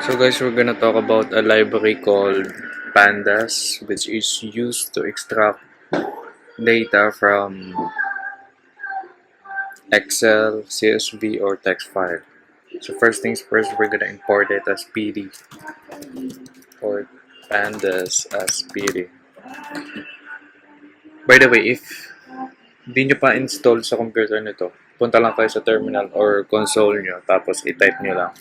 So guys, we're gonna talk about a library called Pandas, which is used to extract data from Excel, CSV, or text file. So first things first, we're gonna import it as PD. Import Pandas as PD. By the way, if di nyo pa install sa computer nito, punta lang kayo sa terminal or console nyo, tapos i-type nyo lang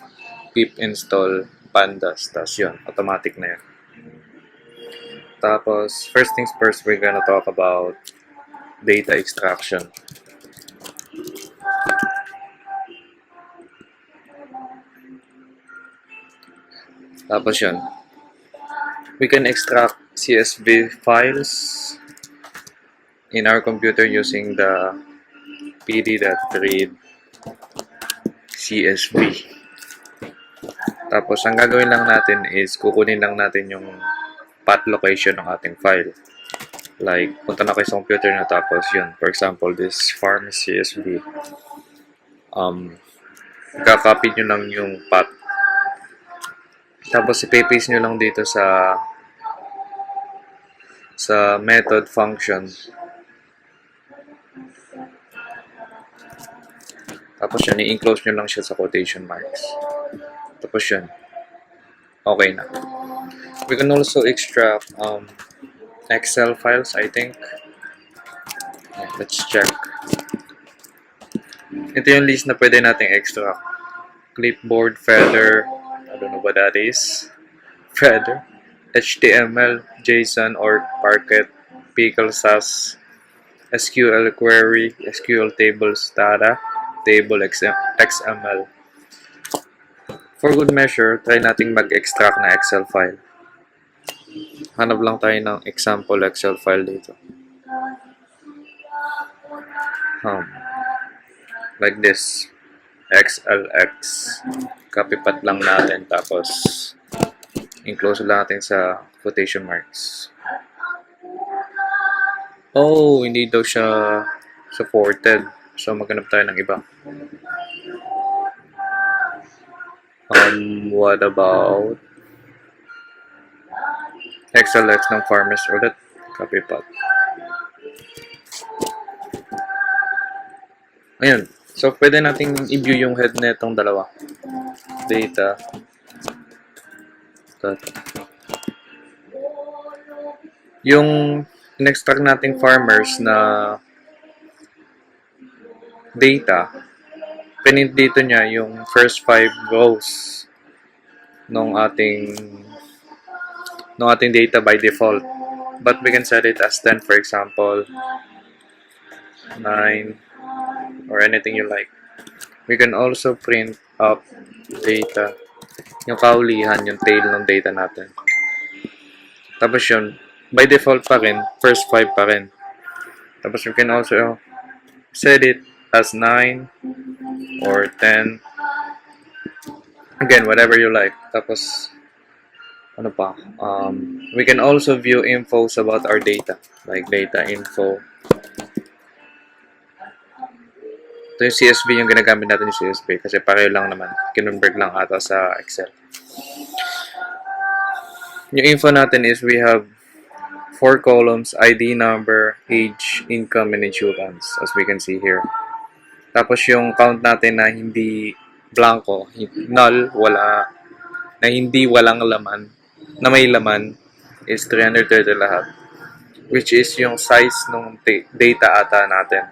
pip install pandas, tapos yun, automatic na yun. Tapos, first things first, we're gonna talk about data extraction. Tapos yun, we can extract CSV files in our computer using the pd.read CSV. Tapos, ang gagawin lang natin is kukunin lang natin yung path location ng ating file. Like, punta na kayo sa computer na tapos yun. For example, this farm CSV. Kakopy nyo lang yung path. Tapos, ipapaste nyo lang dito sa method function. Tapos yun, i-enclose nyo lang siya sa quotation marks. Tapos yun, okay na. We can also extract Excel files, I think. Let's check. Ito yung list na pwede nating extract. Clipboard, Feather, I don't know what that is. Feather, HTML, JSON or Parquet, Pickle SAS, SQL query, SQL tables data, table XML. For good measure, try nating mag-extract na Excel file. Hanap lang tayo ng example Excel file dito. Like this. XLX. Copy path lang natin. Tapos, enclose lang natin sa quotation marks. Oh, hindi daw siya supported. So, maghanap tayo ng iba. What about XLX ng farmers ulit? Copy path. Ayun. So, pwede nating i-view yung head na itong dalawa. Data. Yung in-extract nating farmers na data, pinint dito niya yung first 5 rows ng ating data by default. But we can set it as 10, for example, 9, or anything you like. We can also print up data, yung kaulihan, yung tail ng data natin. Tapos yun, by default pa rin, first 5 pa rin. Tapos we can also set it as 9 or 10. Again, whatever you like. Tapos, ano pa? We can also view infos about our data, like data info. Ito yung CSV yung ginagamit natin yung CSV kasi pareho lang naman. Kinonvert lang ata sa Excel. Yung info natin is we have 4 columns, ID number, age, income, and insurance, as we can see here. Tapos yung count natin na hindi blanco, null, wala, na hindi walang laman, na may laman, is 330 lahat. Which is yung size ng data ata natin.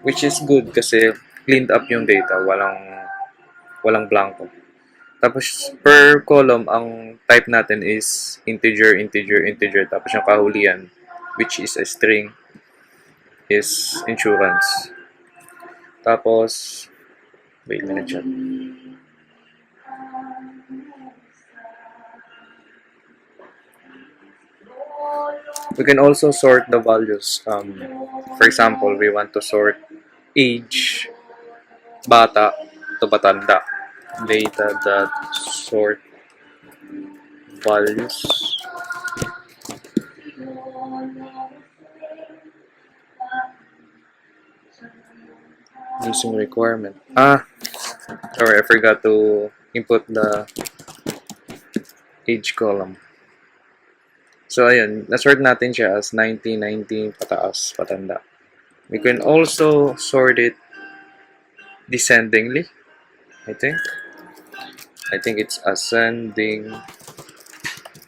Which is good kasi cleaned up yung data, walang blanco. Tapos per column ang type natin is integer, tapos yung kahulian which is a string is insurance. Tapos wait a minute, chat. We can also sort the values. For example, we want to sort age, bata to batanda. Data.sort values. Using requirement. Sorry, I forgot to input the age column. So, ayun, na-sort natin siya as 19, pataas, patanda. We can also sort it descendingly, I think. I think it's ascending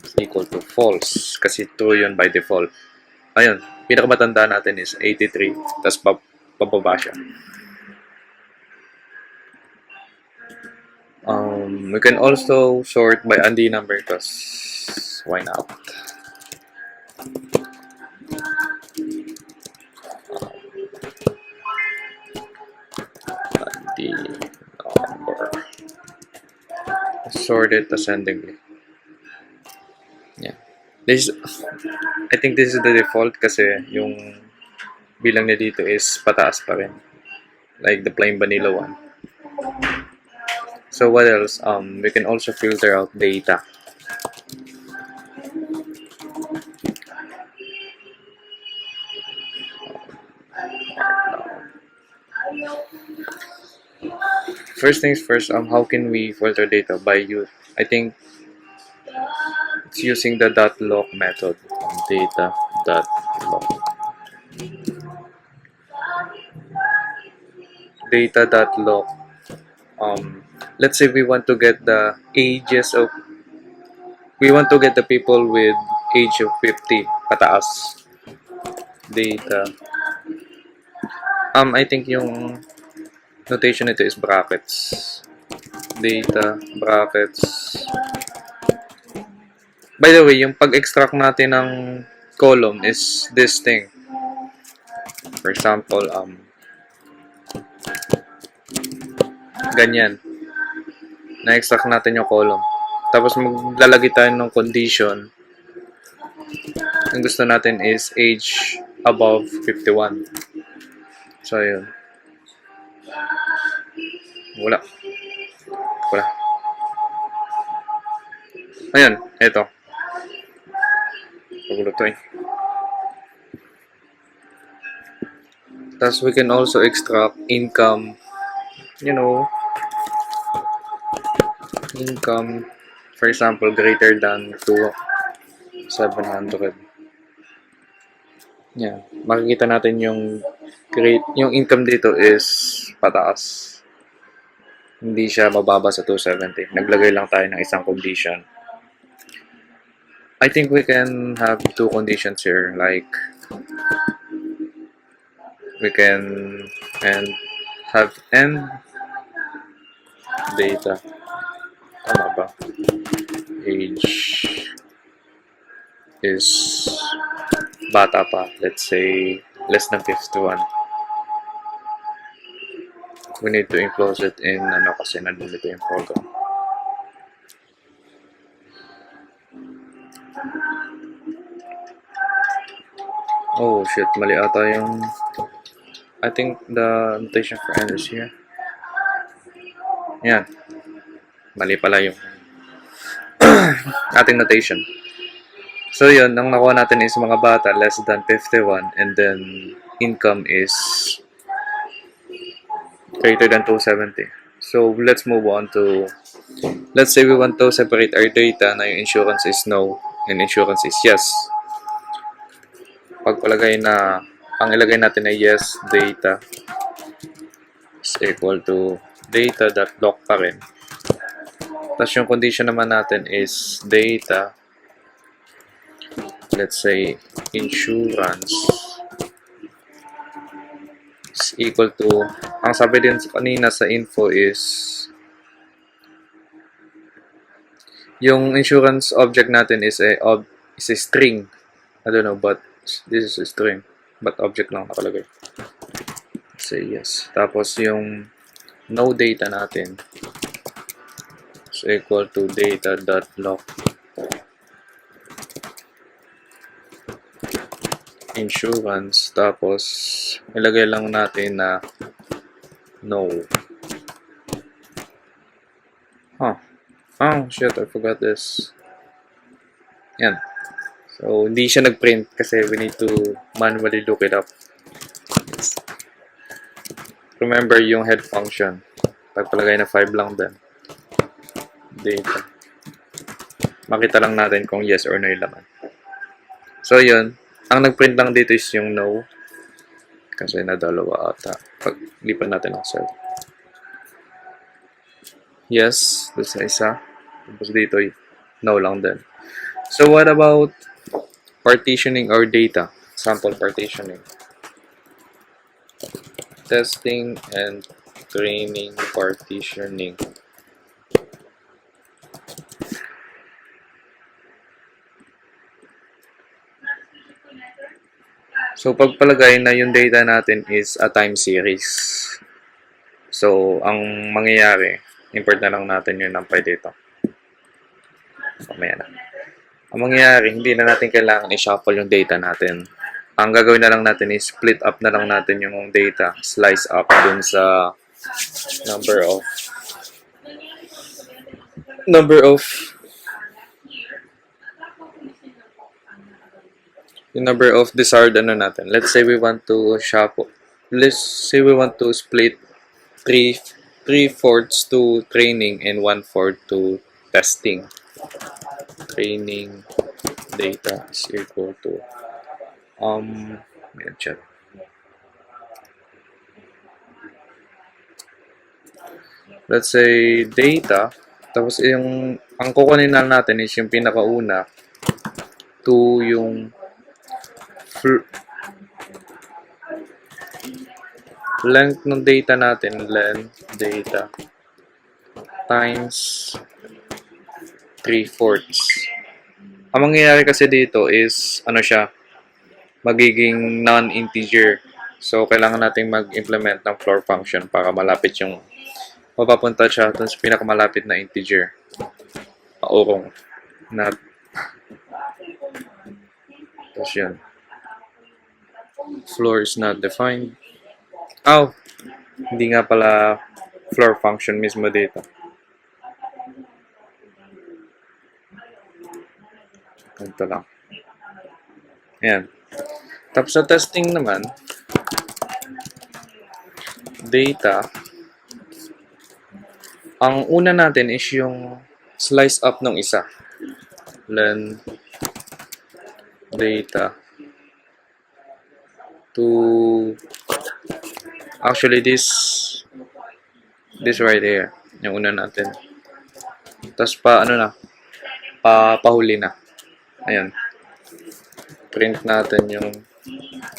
is equal to false kasi true yun by default. Ayun, pinakamatanda natin is 83, tapos pababa siya. We can also sort by Andy number because why not? Andy number. Sort it ascendingly. Yeah. I think this is the default kasi yung bilang niya dito is pataas pa rin. Like the plain vanilla one. So what else? We can also filter out data. First things first, how can we filter data? I think it's using the .lock method. Data.lock. Data.lock. Let's say we want to get the ages of, we want to get the people with age of 50 pataas. Data. I think yung notation nito is brackets. Data, brackets. By the way, yung pag-extract natin ng column is this thing. For example, ganyan. Na-extract natin yung column. Tapos maglalagay tayo ng condition. Ang gusto natin is age above 51. So, yun. Wala. Ayan, eto. Pagulo to eh. Tapos we can also extract income, income, for example, greater than 700. Yeah, makikita natin yung income dito is pataas. Hindi siya mababa sa 270. Naglagay lang tayo ng isang condition. I think we can have two conditions here, like we can have end data. Tama ba? Age is bata pa. Let's say less than 51. We need to enclose it in kasi nandito yung program. Oh shit, mali ata yung, I think the notation for end is here. Yan. Mali pala yung ating notation. So yun, ang nakuha natin is mga bata less than 51 and then income is greater than 270. So let's move on to, let's say we want to separate our data na yung insurance is no and insurance is yes. Pagpalagay na, ang ilagay natin ay yes, data is equal to data.lock pa rin. Tapos yung condition naman natin is data, let's say insurance is equal to, ang sabi din kanina sa info is yung insurance object natin is a string. I don't know, but this is a string. But object lang nakalagay. Say yes. Tapos yung no data natin is equal to data.lock insurance. Tapos ilagay lang natin na no. Oh shit, I forgot this. Yan. So, hindi siya nag-print kasi we need to manually look it up. Remember yung head function. Pagpalagay na 5 lang din. Data. makita lang natin kung yes or no yung laman. So, yun. Ang nag-print lang dito is yung no. Kasi nadalawa ata. Pag lipan natin ang cell. Yes, doon sa isa. Tapos dito, no lang din. So, what about partitioning or data? Sample partitioning. Testing and training partitioning. So, pagpalagay na yung data natin is a time series. So, ang mangyayari, import na lang natin yung numpy dito. So, may na. Ang mangyayari, hindi na natin kailangan i-shuffle yung data natin. Ang gagawin na lang natin is split up na lang natin yung data, slice up dun sa number of desired natin. Let's say we want to shuffle. Let's say we want to split 3/4 to training and 1/4 to testing. Training data is equal to check. Let's say data, tapos ang kukunin na natin is yung pinakauna to yung length ng data natin, length data times 3/4. Ang mangyayari kasi dito is magiging non-integer. So, kailangan natin mag-implement ng floor function para malapit yung mapapunta siya dun sa pinakamalapit na integer. Paurong. Tapos yun. Floor is not defined. Hindi nga pala floor function mismo dito. Ito lang. Ayan. Tapos sa testing naman, data, ang una natin is yung slice up ng isa. Len data to actually this right here, yung una natin. Tapos pahuli na. Ayan. Print natin yung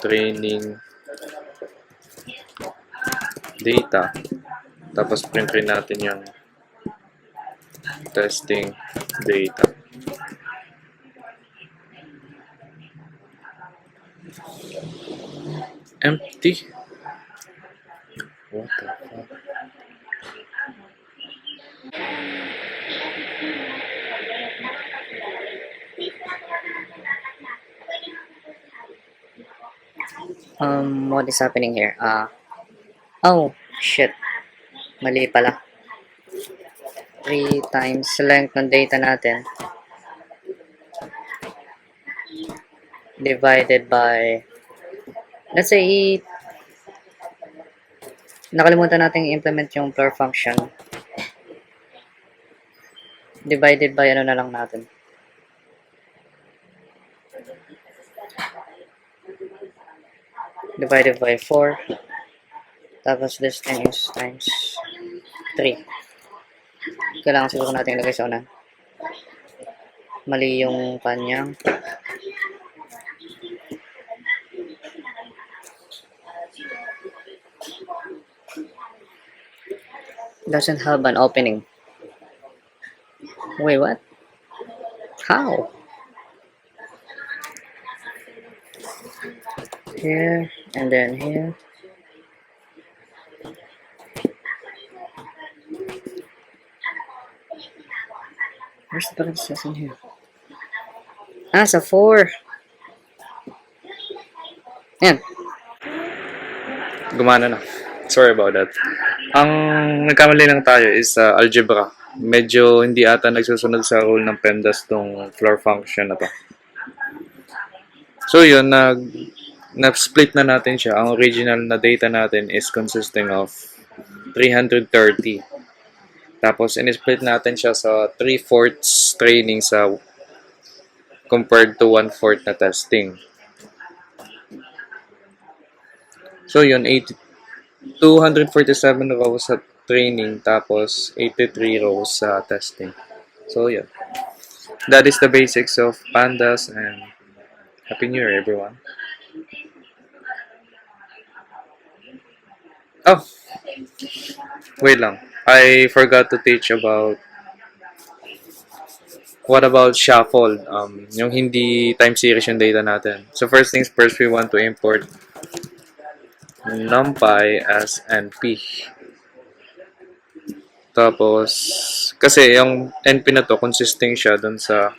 training data. Tapos print rin natin yung testing data. Empty. What the fuck? What is happening here? Oh, shit. Mali pala. 3 times length ng data natin divided by, let's say, nakalimutan natin i-implement yung floor function. Divided by na lang natin. Divided by 4. Tapos this thing is times 3. Kailangan siguro natin ilagay sa unan. Mali yung kanyang doesn't have an opening. Wait, what? How? Here, and then here. Where's the parentheses in here? Sa 4. Yan. Gumana na. Sorry about that. Ang nagkamali lang tayo is algebra. Medyo hindi ata nagsusunod sa rule ng PEMDAS tong floor function na to. So yun, na-split na natin siya. Ang original na data natin is consisting of 330. Tapos, in-split natin siya sa 3/4 training sa compared to 1/4 na testing. So yun, 247 rows sa training tapos 83 rows sa testing. So yun. That is the basics of pandas, and Happy New Year everyone. Oh, wait lang. I forgot to teach about what about shuffle, yung hindi time series yung data natin. So first things first, we want to import numpy as np. Tapos, kasi yung np na to, consisting siya dun sa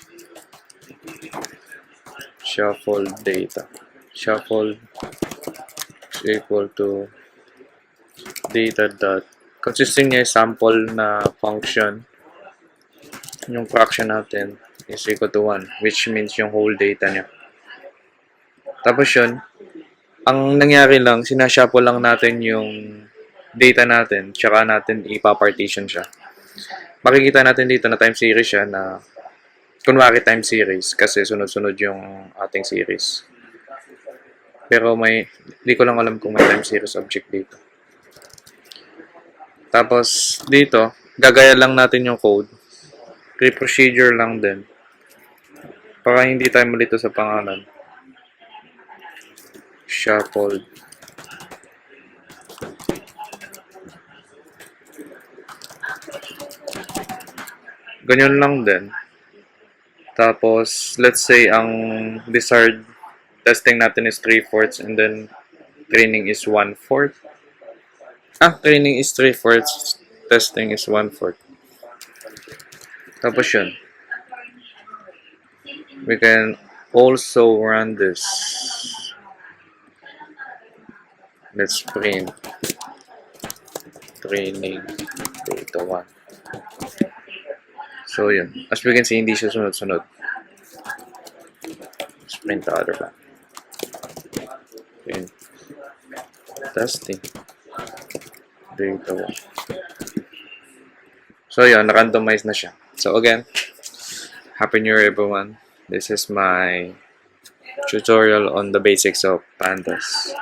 shuffle data. Shuffle is equal to data dot. Consisting niya sample na function. Yung fraction natin is equal to 1, which means yung whole data niya. Tapos yun, ang nangyari lang, sinashuffle lang natin yung data natin, tsaka natin ipapartition siya. Makikita natin dito na time series siya na, kunwari time series, kasi sunod-sunod yung ating series. Pero hindi ko lang alam kung may time series object dito. Tapos, dito, gagaya lang natin yung code. Pre-procedure lang din. Para hindi tayo malito sa pangalan. Shuffled. Ganyan lang din. Tapos, let's say, ang desired testing natin is 3/4 and then training is 1/4. Training is 3/4, testing is 1/4. Tapos yun. We can also run this. Let's print training data 1. So yun. As we can see, hindi siya sunod-sunod. Let's print the other one. Print testing data 1. So yun, randomize na siya. So again, Happy New Year everyone. This is my tutorial on the basics of pandas.